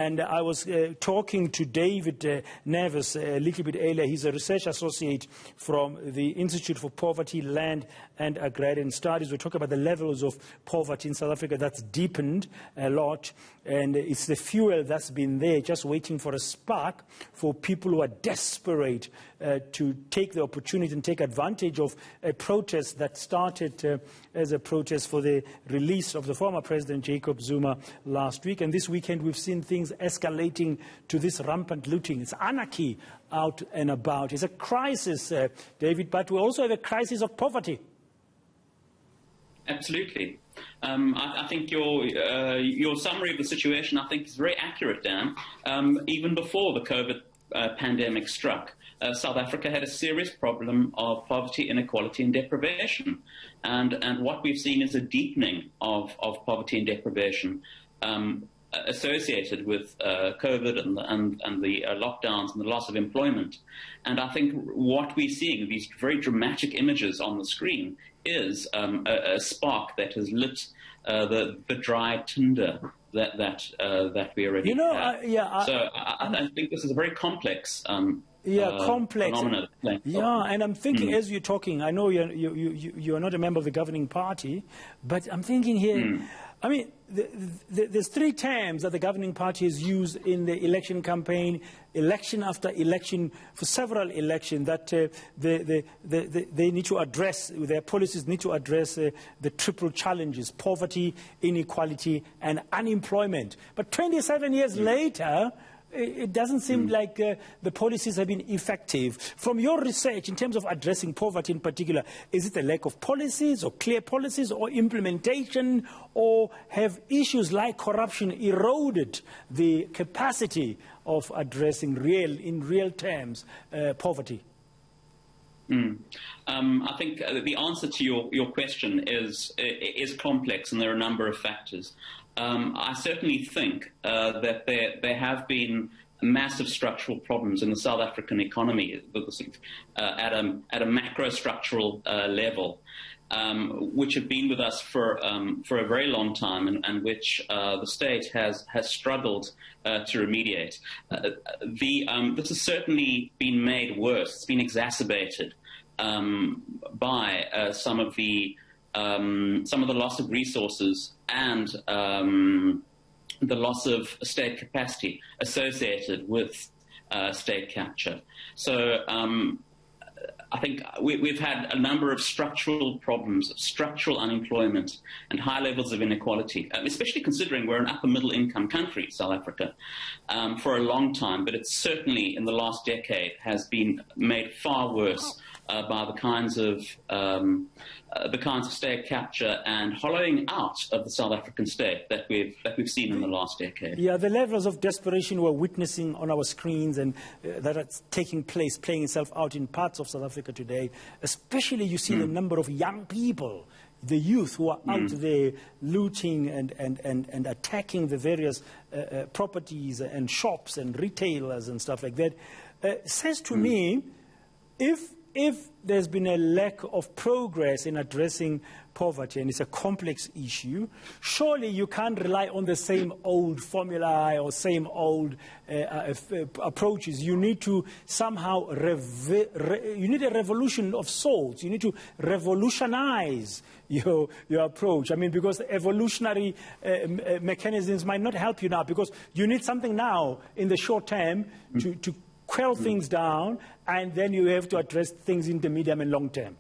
And I was talking to David Neves a little bit earlier. He's a research associate from the Institute for Poverty, Land and Agrarian Studies. We talk about the levels of poverty in South Africa that's deepened a lot. And it's the fuel that's been there, just waiting for a spark for people who are desperate to take the opportunity and take advantage of a protest that started as a protest for the release of the former President Jacob Zuma last week. And this weekend we've seen things escalating to this rampant looting. It's anarchy out and about. It's a crisis, David, but we also have a crisis of poverty. Absolutely. I think your summary of the situation, I think, is very accurate, Dan. Even before the COVID pandemic struck, South Africa had a serious problem of poverty, inequality and deprivation. And what we've seen is a deepening of poverty and deprivation associated with COVID and the lockdowns and the loss of employment. And I think what we're seeing, these very dramatic images on the screen, is a spark that has lit the dry tinder that we already have. So I think this is a very complex complex phenomenon. And I'm thinking as you're talking, I know you're not a member of the governing party, but I'm thinking here, I mean, there's three terms that the governing party has used in the election campaign, election after election, for several elections, that they need to address, their policies need to address the triple challenges: poverty, inequality, and unemployment. But 27 years later, it doesn't seem like the policies have been effective. From your research, in terms of addressing poverty in particular, is it a lack of policies or clear policies or implementation, or have issues like corruption eroded the capacity of addressing in real terms, poverty? I think the answer to your question is complex, and there are a number of factors. I certainly think that there have been massive structural problems in the South African economy, at a macro structural level, which have been with us for a very long time, and which the state has struggled to remediate. This has certainly been made worse. It's been exacerbated by some of the loss of resources and the loss of state capacity associated with state capture. So I think we've had a number of structural problems, structural unemployment and high levels of inequality, especially considering we're an upper middle income country, South Africa, for a long time. But it's certainly in the last decade has been made far worse by the kinds of state capture and hollowing out of the South African state that we've seen in the last decade. Yeah, the levels of desperation we're witnessing on our screens and that are taking place, playing itself out in parts of South Africa today, especially you see the number of young people, the youth who are out there looting and attacking the various properties and shops and retailers and stuff like that, says to me, if there's been a lack of progress in addressing poverty, and it's a complex issue, surely you can't rely on the same old formula or same old approaches. You need to somehow, you need a revolution of sorts. You need to revolutionize your approach. I mean, because evolutionary mechanisms might not help you now, because you need something now in the short term to quell things down, and then you have to address things in the medium and long term.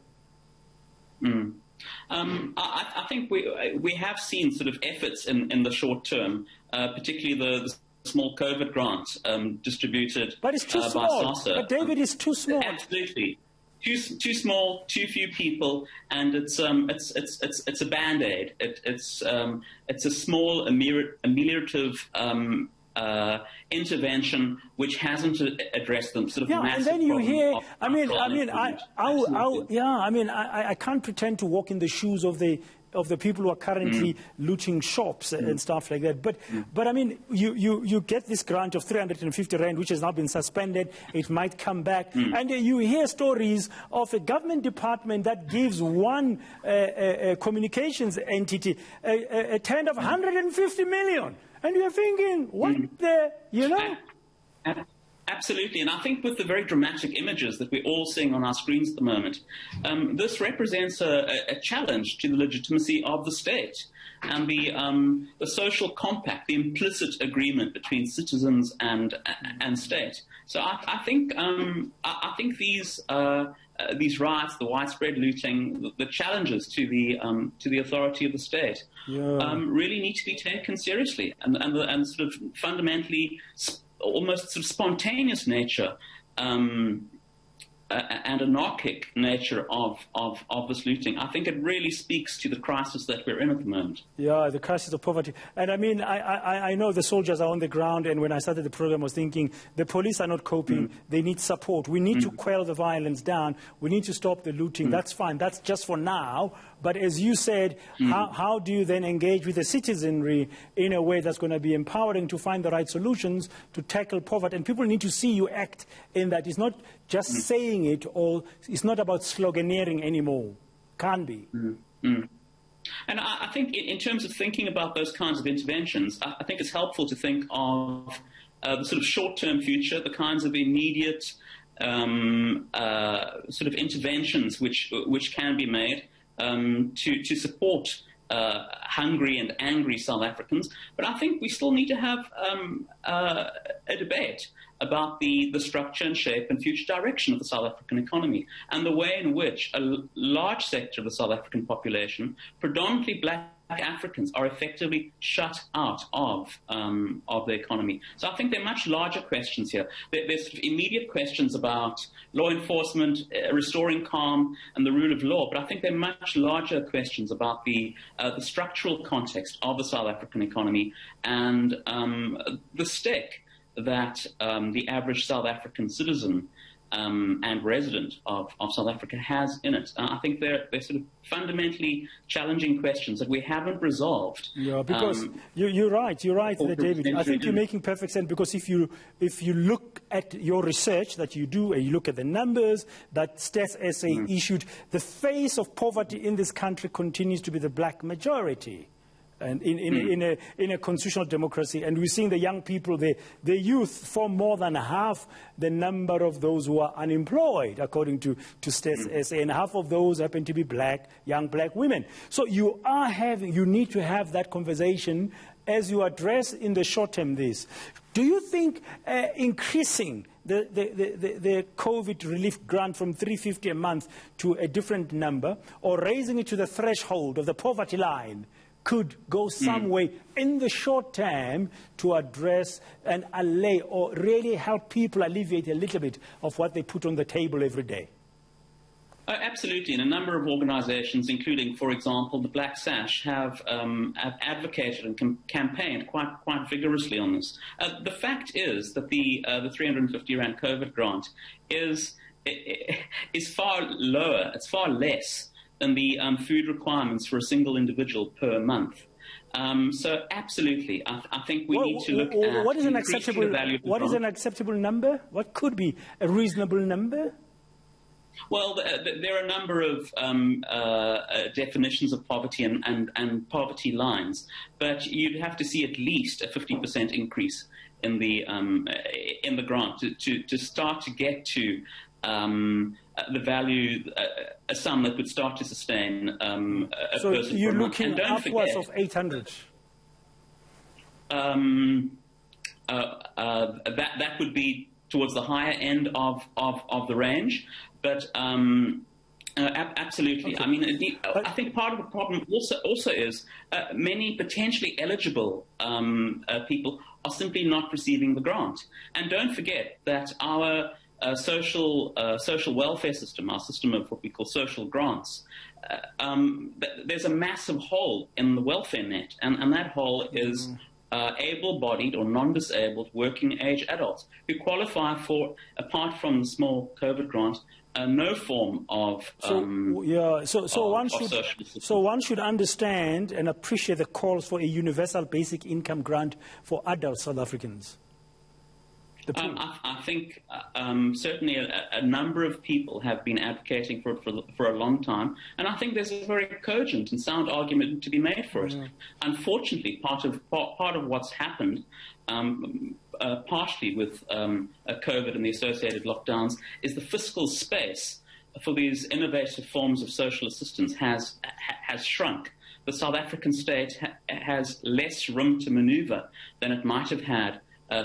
I think we have seen sort of efforts in the short term, particularly the small COVID grant distributed but it's too small. by SASSA. But David, is too small. Absolutely. Too small, too few people, and it's a band-aid. It's a small ameliorative intervention which hasn't addressed them sort of massive and then you hear, problems. I can't pretend to walk in the shoes of the people who are currently looting shops and stuff like that. But I mean, you get this grant of 350 rand, which has now been suspended. It might come back. And you hear stories of a government department that gives one communications entity a tender of 150 million. And you're thinking, what the, you know? Absolutely, and I think with the very dramatic images that we're all seeing on our screens at the moment, this represents a challenge to the legitimacy of the state and the social compact, the implicit agreement between citizens and state. So I think these riots, the widespread looting, the challenges to the authority of the state, really need to be taken seriously, and sort of fundamentally, almost sort of spontaneous nature and anarchic nature of this looting. I think it really speaks to the crisis that we're in at the moment. Yeah, the crisis of poverty. And I mean, I know the soldiers are on the ground, and when I started the program I was thinking, the police are not coping, they need support. We need to quell the violence down, we need to stop the looting. That's fine, that's just for now. But as you said, how do you then engage with the citizenry in a way that's going to be empowering to find the right solutions to tackle poverty? And people need to see you act in that. It's not just saying it, or it's not about sloganeering anymore. Can't be. And I think in terms of thinking about those kinds of interventions, I think it's helpful to think of the sort of short-term future, the kinds of immediate sort of interventions which can be made to support hungry and angry South Africans. But I think we still need to have a debate about the structure and shape and future direction of the South African economy, and the way in which a large sector of the South African population, predominantly black Africans, are effectively shut out of the economy. So I think there are much larger questions here. There's sort of immediate questions about law enforcement, restoring calm and the rule of law, but I think there are much larger questions about the structural context of the South African economy and the stake that the average South African citizen and resident of South Africa has in it. I think they're sort of fundamentally challenging questions that we haven't resolved. Yeah, because you're right there, David. I think you're making perfect sense, because if you look at your research that you do, and you look at the numbers that Stats SA issued, the face of poverty in this country continues to be the black majority. And in a constitutional democracy, and we're seeing the young people, the youth form more than half the number of those who are unemployed, according to Stats SA, and half of those happen to be young black women. So you need to have that conversation as you address in the short term this. Do you think increasing the COVID relief grant from $350 a month to a different number, or raising it to the threshold of the poverty line, could go some way in the short term to address and allay, or really help people alleviate a little bit of what they put on the table every day? Absolutely, and a number of organisations, including, for example, the Black Sash, have advocated and campaigned quite vigorously on this. The fact is that the 350 Rand COVID grant is far lower, it's far less than the food requirements for a single individual per month. So absolutely, I think we need to look at what is an acceptable, the value of the what is an acceptable number? What could be a reasonable number? Well, there are a number of definitions of poverty and poverty lines, but you'd have to see at least a 50% increase in the grant to start to get to the value, a sum that would start to sustain a person. So you're looking upwards of 800. That would be towards the higher end of the range, but absolutely. Okay. I mean, I think part of the problem also is many potentially eligible people are simply not receiving the grant. And don't forget that our social welfare system, our system of what we call social grants, there's a massive hole in the welfare net, and that hole is able-bodied or non-disabled working-age adults who qualify for, apart from the small COVID grant, no form of one should understand and appreciate the calls for a universal basic income grant for adult South Africans. I think certainly a number of people have been advocating for it for a long time, and I think there's a very cogent and sound argument to be made for it. Unfortunately, part of what's happened, partially with COVID and the associated lockdowns, is the fiscal space for these innovative forms of social assistance has shrunk. The South African state has less room to maneuver than it might have had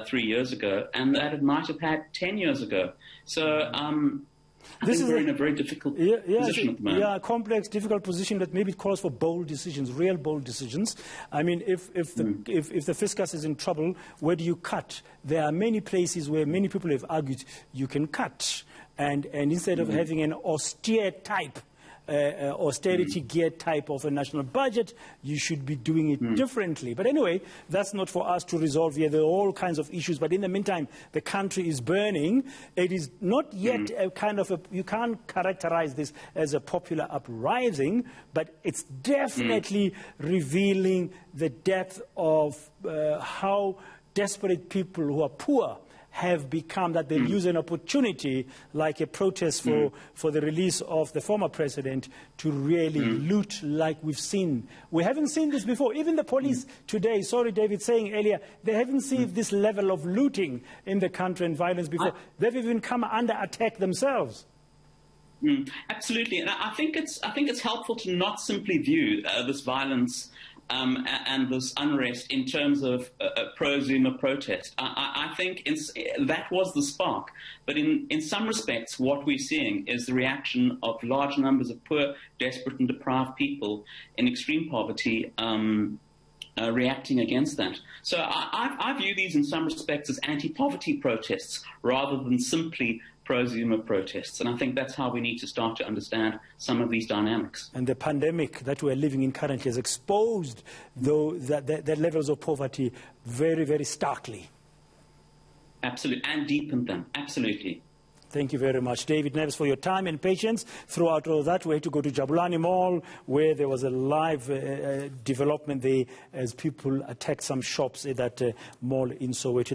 3 years ago, and that it might have had 10 years ago. So I think we're in a very difficult position at the moment. Yeah, a complex, difficult position that maybe calls for bold decisions, real bold decisions. I mean, if the fiscus is in trouble, where do you cut? There are many places where many people have argued you can cut. And instead of having an austere type, austerity gear type of a national budget, you should be doing it differently. But anyway, that's not for us to resolve here. There are all kinds of issues. But in the meantime, the country is burning. It is not yet a kind of you can't characterize this as a popular uprising, but it's definitely revealing the depth of how desperate people who are poor have become, that they use an opportunity like a protest for the release of the former president to really loot like we've seen. We haven't seen this before. Even the police today, sorry David saying earlier, they haven't seen this level of looting in the country and violence before. They've even come under attack themselves. Absolutely, and I think it's helpful to not simply view this violence and this unrest in terms of a prosumer protest. I think that was the spark. But in some respects, what we're seeing is the reaction of large numbers of poor, desperate and deprived people in extreme poverty reacting against that. So I view these in some respects as anti-poverty protests rather than simply prosumer protests. And I think that's how we need to start to understand some of these dynamics. And the pandemic that we're living in currently has exposed the levels of poverty very, very starkly. Absolutely, and deepened them, absolutely. Thank you very much, David Neves, for your time and patience throughout all that. We had to go to Jabulani Mall, where there was a live development there as people attacked some shops at that mall in Soweto.